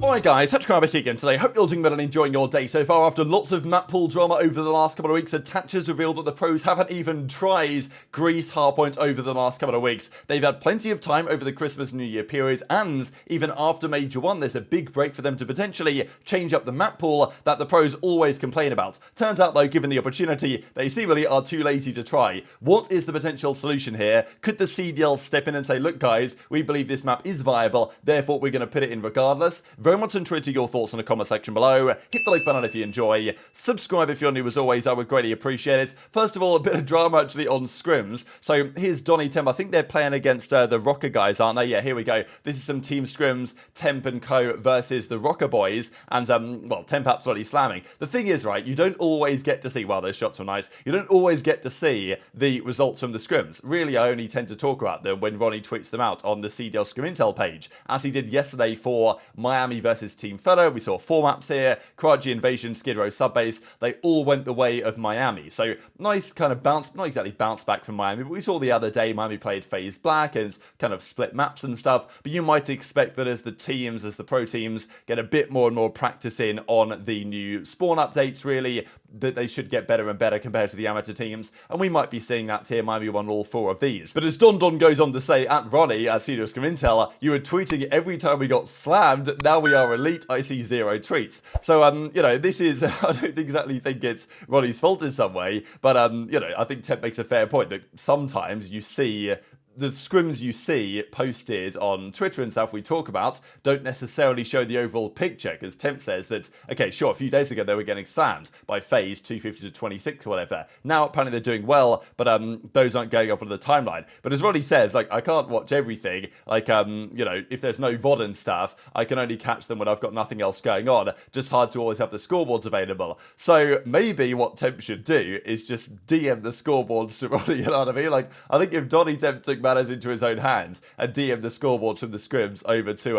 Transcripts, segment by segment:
Alright guys, TacticalRab back again today. Hope you're doing well and enjoying your day so far. After lots of map pool drama over the last couple of weeks, Attach has revealed that the pros haven't even tried Greece hardpoint over the last couple of weeks. They've had plenty of time over the Christmas New Year period, and even after Major 1, there's a big break for them to potentially change up the map pool that the pros always complain about. Turns out though, given the opportunity, they seemingly are too lazy to try. What is the potential solution here? Could the CDL step in and say, look guys, we believe this map is viable, therefore we're going to put it in regardless? Very much interested to your thoughts in the comment section below. Hit the like button if you enjoy. Subscribe if you're new as always, I would greatly appreciate it. First of all, a bit of drama actually on scrims. So here's Donnie Temp. I think they're playing against the Rocker guys, aren't they? Yeah, here we go. This is some team scrims, Temp and Co versus the Rocker boys. And, well, Temp absolutely slamming. The thing is, right, you don't always get to see, well, those shots were nice. You don't always get to see the results from the scrims. Really, I only tend to talk about them when Ronnie tweets them out on the CDL Scrim Intel page, as he did yesterday for Miami versus Team Fellow. We saw 4 maps here, Karachi Invasion, Skid Row Subbase. They all went the way of Miami. So nice kind of bounce, not exactly bounce back from Miami, but we saw the other day Miami played FaZe Black and kind of split maps and stuff. But you might expect that as the teams, as the pro teams, get a bit more and more practice in on the new spawn updates, really, that they should get better and better compared to the amateur teams, and we might be seeing that here. Miami won all 4 of these. But as Don goes on to say, at Ronnie, at CDL Scrim Intel, you were tweeting every time we got slammed, now we are elite, I see 0 tweets. So, you know, this is, I don't exactly think it's Ronnie's fault in some way, but, you know, I think Temp makes a fair point that sometimes you see the scrims you see posted on Twitter and stuff we talk about don't necessarily show the overall picture, because Temp says that, okay, sure, a few days ago they were getting slammed by FaZe 250 to 26 or whatever. Now apparently they're doing well, but those aren't going up on the timeline. But as Ronnie says, like, I can't watch everything. Like, you know, if there's no VOD and stuff, I can only catch them when I've got nothing else going on. Just hard to always have the scoreboards available. So maybe what Temp should do is just DM the scoreboards to Ronnie, you know what I mean? Like, I think if Donnie Temp took matters into his own hands and DM the scoreboards from the scrims over to, you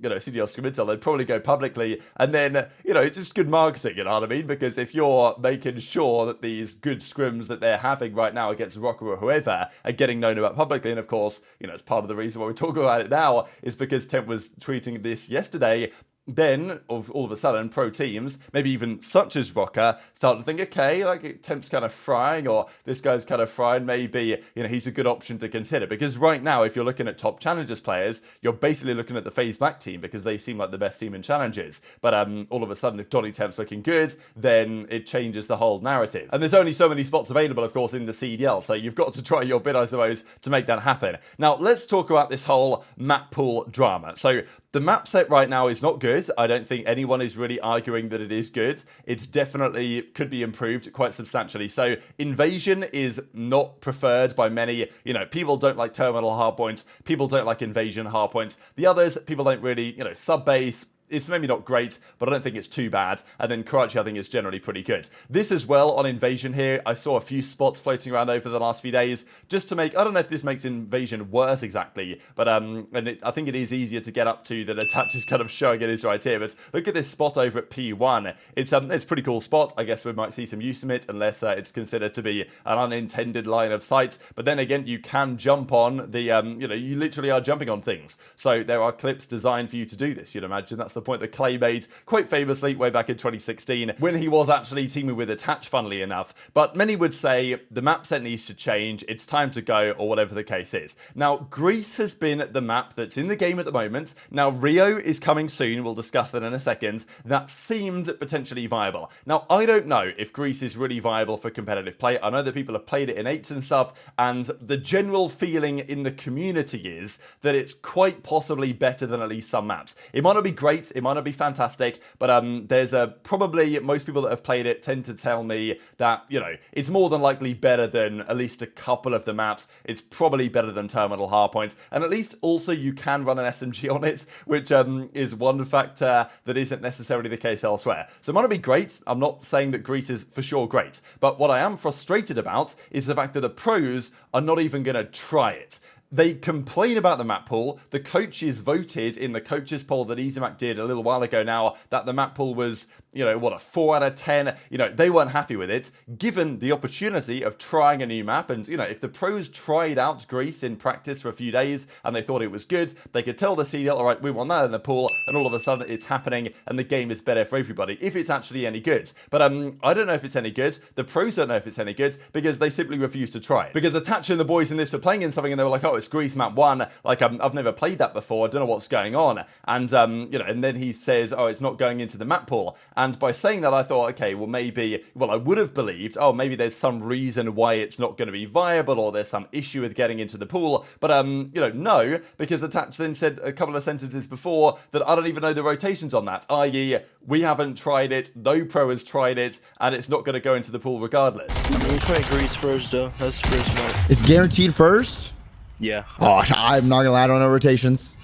know, CDL Scrim Intel, they'd probably go publicly, and then, you know, it's just good marketing, you know what I mean? Because if you're making sure that these good scrims that they're having right now against Rocker or whoever are getting known about publicly, and of course, you know, it's part of the reason why we talk about it now is because Temp was tweeting this yesterday. Then, all of a sudden, pro teams, maybe even such as Rocker, start to think, okay, like, Temp's kind of frying, or this guy's kind of frying, maybe, you know, he's a good option to consider. Because right now, if you're looking at top Challengers players, you're basically looking at the FaZe Black team, because they seem like the best team in Challengers. But all of a sudden, if Donnie Temp's looking good, then it changes the whole narrative. And there's only so many spots available, of course, in the CDL, so you've got to try your bit, I suppose, to make that happen. Now, let's talk about this whole map pool drama. So, the map set right now is not good. I don't think anyone is really arguing that it is good. It's definitely could be improved quite substantially. So Invasion is not preferred by many. You know, people don't like Terminal hardpoints. People don't like Invasion hardpoints. The others, people don't really, you know, Subbase. It's maybe not great, but I don't think it's too bad. And then Karachi, I think, is generally pretty good. This as well on Invasion here, I saw a few spots floating around over the last few days, just to make, I don't know if this makes Invasion worse exactly, but I think it is easier to get up to that Attach is kind of showing it is right here. But look at this spot over at P1. It's a pretty cool spot. I guess we might see some use of it, unless it's considered to be an unintended line of sight. But then again, you can jump on the, you know, you literally are jumping on things. So there are clips designed for you to do this. You'd imagine that's the point that Clay made quite famously way back in 2016 when he was actually teaming with Attach, funnily enough. But many would say the map set needs to change, it's time to go, or whatever the case is. Now, Greece has been the map that's in the game at the moment. Now, Rio is coming soon, we'll discuss that in a second. That seemed potentially viable. Now, I don't know if Greece is really viable for competitive play. I know that people have played it in 8s and stuff, and the general feeling in the community is that it's quite possibly better than at least some maps. It might not be great, it might not be fantastic, but there's probably most people that have played it tend to tell me that, you know, it's more than likely better than at least a couple of the maps. It's probably better than Terminal hardpoints, and at least also you can run an SMG on it, which is one factor that isn't necessarily the case elsewhere. So it might not be great. I'm not saying that Greece is for sure great, but what I am frustrated about is the fact that the pros are not even going to try it. They complain about the map pool. The coaches voted in the coaches poll that easyMac did a little while ago now that the map pool was you know, what, a 4 out of 10. You know, they weren't happy with it, given the opportunity of trying a new map. And, you know, if the pros tried out Greece in practice for a few days and they thought it was good, they could tell the CDL, all right, we want that in the pool, and all of a sudden it's happening and the game is better for everybody, if it's actually any good. But I don't know if it's any good. The pros don't know if it's any good because they simply refuse to try it. Because Attach and the boys in this were playing in something and they were like, oh, it's Greece map 1. Like, I've never played that before. I don't know what's going on. And, you know, and then he says, oh, it's not going into the map pool. And by saying that, I thought, okay, well, maybe, well, I would have believed, oh, maybe there's some reason why it's not going to be viable or there's some issue with getting into the pool. But, you know, no, because Attach then said a couple of sentences before that I don't even know the rotations on that, i.e., we haven't tried it, no pro has tried it, and it's not going to go into the pool regardless. We're playing Greece first, though. That's the first map. It's guaranteed first? Yeah. Oh, I'm not gonna lie, I don't know rotations.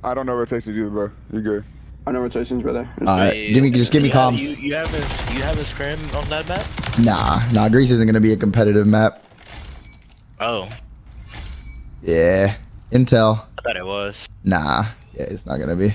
I don't know rotations either, bro. You're good. I know rotations, brother. Alright, just give me comms. You have a scrim on that map? Nah, Greece isn't gonna be a competitive map. Oh. Yeah. Intel. I thought it was. Nah. Yeah, it's not gonna be.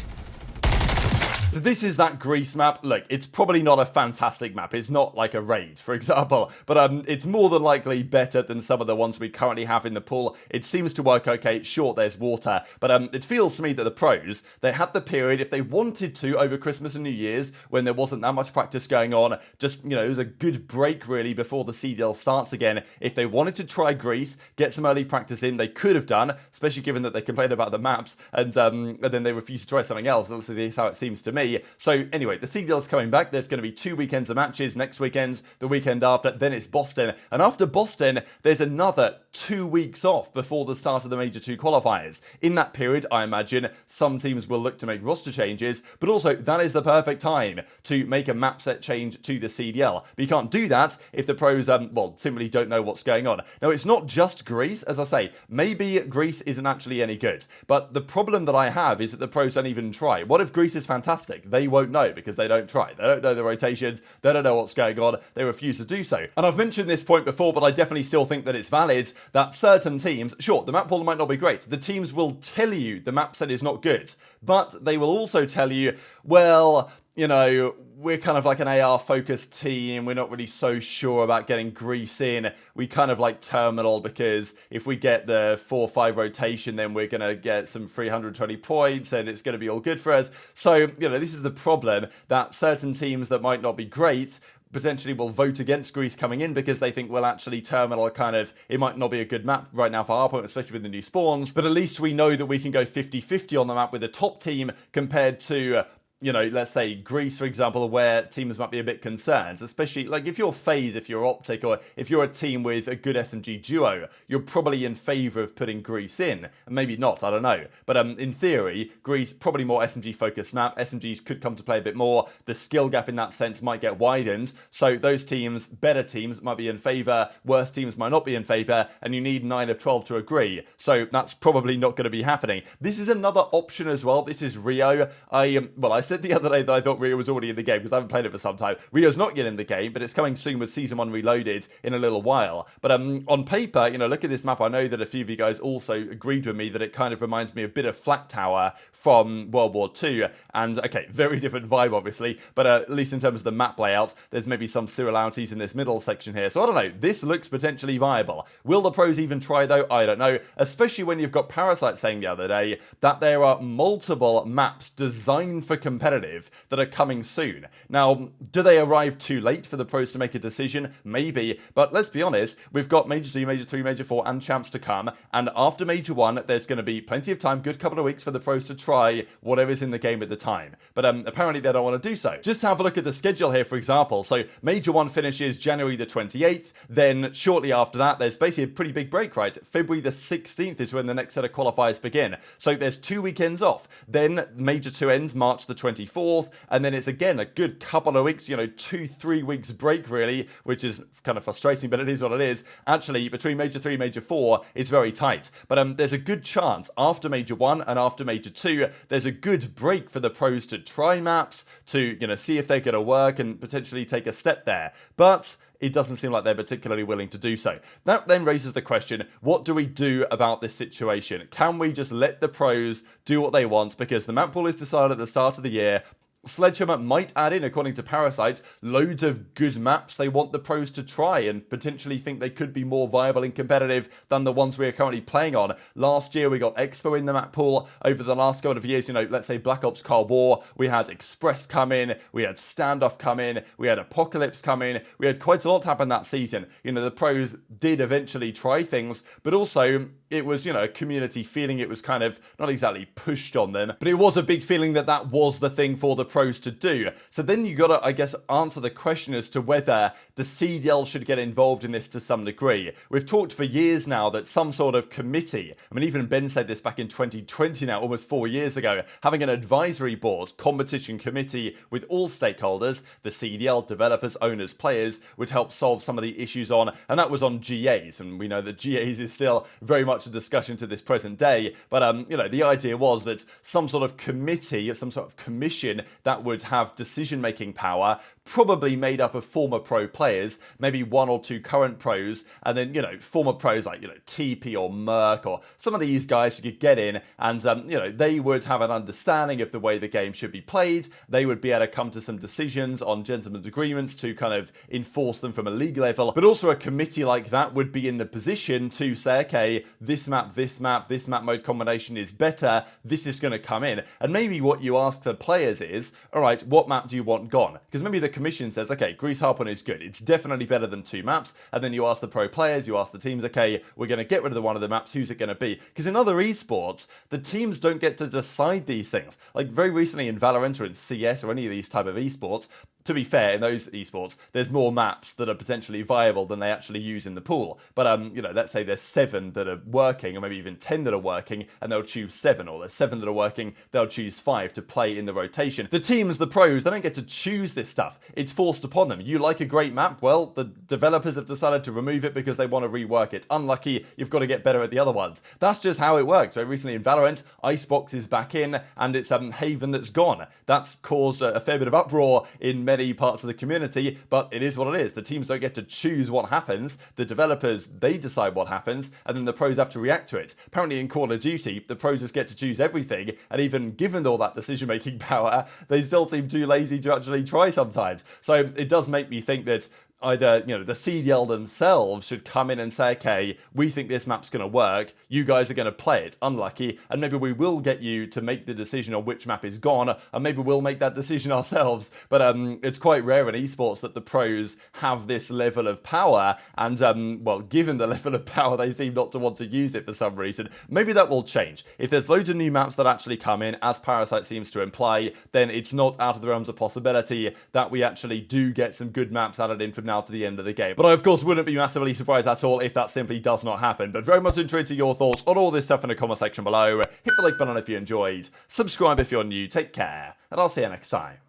So this is that Greece map. Look, it's probably not a fantastic map. It's not like a raid, for example, but it's more than likely better than some of the ones we currently have in the pool. It seems to work okay. Sure, there's water, but it feels to me that the pros, they had the period, if they wanted to, over Christmas and New Year's, when there wasn't that much practice going on, just, you know, it was a good break, really, before the CDL starts again. If they wanted to try Greece, get some early practice in, they could have done, especially given that they complained about the maps, and then they refused to try something else. Obviously, that's how it seems to me. So anyway, the CDL's coming back. There's going to be 2 weekends of matches. Next weekend, the weekend after, then it's Boston. And after Boston, there's another 2 weeks off before the start of the Major 2 qualifiers. In that period, I imagine, some teams will look to make roster changes, but also that is the perfect time to make a map set change to the CDL. But you can't do that if the pros, well, simply don't know what's going on. Now, it's not just Greece, as I say. Maybe Greece isn't actually any good. But the problem that I have is that the pros don't even try. What if Greece is fantastic? They won't know because they don't try. They don't know the rotations. They don't know what's going on. They refuse to do so. And I've mentioned this point before, but I definitely still think that it's valid that certain teams, sure, the map pool might not be great. The teams will tell you the map set is not good, but they will also tell you, well, you know, we're kind of like an AR focused team. We're not really so sure about getting Greece in. We kind of like terminal because if we get the 4-5 rotation, then we're going to get some 320 points and it's going to be all good for us. So, you know, this is the problem, that certain teams that might not be great potentially will vote against Greece coming in because they think, well, actually, terminal kind of, it might not be a good map right now for our point, especially with the new spawns, but at least we know that we can go 50-50 on the map with the top team compared to, you know, let's say Greece, for example, where teams might be a bit concerned, especially like if you're FaZe, if you're OpTic, or if you're a team with a good SMG duo, you're probably in favor of putting Greece in. And maybe not, I don't know. But in theory, Greece, probably more SMG focused map. SMGs could come to play a bit more. The skill gap in that sense might get widened. So those teams, better teams, might be in favor. Worse teams might not be in favor. And you need 9 of 12 to agree. So that's probably not going to be happening. This is another option as well. This is Rio. I said the other day that I thought Rio was already in the game because I haven't played it for some time. Rio's not yet in the game, but it's coming soon with Season 1 Reloaded in a little while. But on paper, you know, look at this map. I know that a few of you guys also agreed with me that it kind of reminds me a bit of Flak Tower from World War II. And, okay, very different vibe, obviously. But at least in terms of the map layout, there's maybe some similarities in this middle section here. So I don't know. This looks potentially viable. Will the pros even try, though? I don't know. Especially when you've got Parasite saying the other day that there are multiple maps designed for competitive that are coming soon. Now, do they arrive too late for the pros to make a decision? Maybe, but let's be honest, we've got Major 2, Major 3, Major 4 and Champs to come, and after Major 1, there's going to be plenty of time, good couple of weeks for the pros to try whatever's in the game at the time. But apparently they don't want to do so. Just have a look at the schedule here, for example. So Major 1 finishes January the 28th, then shortly after that, there's basically a pretty big break, right? February the 16th is when the next set of qualifiers begin. So there's 2 weekends off. Then Major 2 ends March the 24th, and then it's again a good couple of weeks, you know, 2-3 weeks break really, which is kind of frustrating, but it is what it is. Actually, between Major 3 and Major 4, it's very tight. But there's a good chance after Major 1 and after Major 2, there's a good break for the pros to try maps, to, you know, see if they're going to work and potentially take a step there. But it doesn't seem like they're particularly willing to do so. That then raises the question, what do we do about this situation? Can we just let the pros do what they want? Because the map pool is decided at the start of the year. Sledgehammer might add in, according to Parasite, loads of good maps they want the pros to try and potentially think they could be more viable and competitive than the ones we are currently playing on. Last year we got Expo in the map pool. Over the last couple of years, you know, let's say Black Ops Cold War, we had Express come in, we had Standoff come in, we had Apocalypse come in, we had quite a lot happen that season. You know, the pros did eventually try things, but also it was, you know, a community feeling. It was kind of not exactly pushed on them, but it was a big feeling that that was the thing for the pros to do. So then you gotta, I guess, answer the question as to whether the CDL should get involved in this to some degree. We've talked for years now that some sort of committee, I mean, even Ben said this back in 2020 now, almost 4 years ago, having an advisory board, competition committee with all stakeholders, the CDL, developers, owners, players, would help solve some of the issues on, and that was on GAs, and we know that GAs is still very much a discussion to this present day, but you know, the idea was that some sort of committee, some sort of commission that would have decision-making power, probably made up of former pro players, maybe 1 or 2 current pros, and then, you know, former pros like, you know, TP or Merc or some of these guys you could get in, and, you know, they would have an understanding of the way the game should be played. They would be able to come to some decisions on gentlemen's agreements to kind of enforce them from a league level, but also a committee like that would be in the position to say, okay, this map mode combination is better, this is going to come in. And maybe what you ask the players is, all right, what map do you want gone? Because maybe the commission says, okay, Grease Harpoon is good, it's definitely better than 2 maps, and then you ask the pro players, you ask the teams, okay, we're going to get rid of one of the maps, who's it going to be? Because in other esports, the teams don't get to decide these things. Like very recently in Valorant or in CS or any of these type of esports, to be fair, in those esports, there's more maps that are potentially viable than they actually use in the pool. But, you know, let's say there's 7 that are working, or maybe even 10 that are working, and they'll choose 7, or there's 7 that are working, they'll choose 5 to play in the rotation. The teams, the pros, they don't get to choose this stuff. It's forced upon them. You like a great map? Well, the developers have decided to remove it because they want to rework it. Unlucky, you've got to get better at the other ones. That's just how it works. Very recently in Valorant, Icebox is back in, and it's Haven that's gone. That's caused a fair bit of uproar in many parts of the community, but it is what it is. The teams don't get to choose what happens. The developers, they decide what happens, and then the pros have to react to it. Apparently in Call of Duty, the pros just get to choose everything, and even given all that decision-making power, they still seem too lazy to actually try sometimes. So it does make me think that either, you know, the CDL themselves should come in and say, okay, we think this map's going to work, you guys are going to play it, unlucky, and maybe we will get you to make the decision on which map is gone, and maybe we'll make that decision ourselves. But it's quite rare in esports that the pros have this level of power, and well, given the level of power, they seem not to want to use it for some reason. Maybe that will change. If there's loads of new maps that actually come in, as Parasite seems to imply, then it's not out of the realms of possibility that we actually do get some good maps added in from now to the end of the game. But I, of course, wouldn't be massively surprised at all if that simply does not happen. But very much interested in your thoughts on all this stuff in the comment section below. Hit the like button if you enjoyed, subscribe if you're new, take care, and I'll see you next time.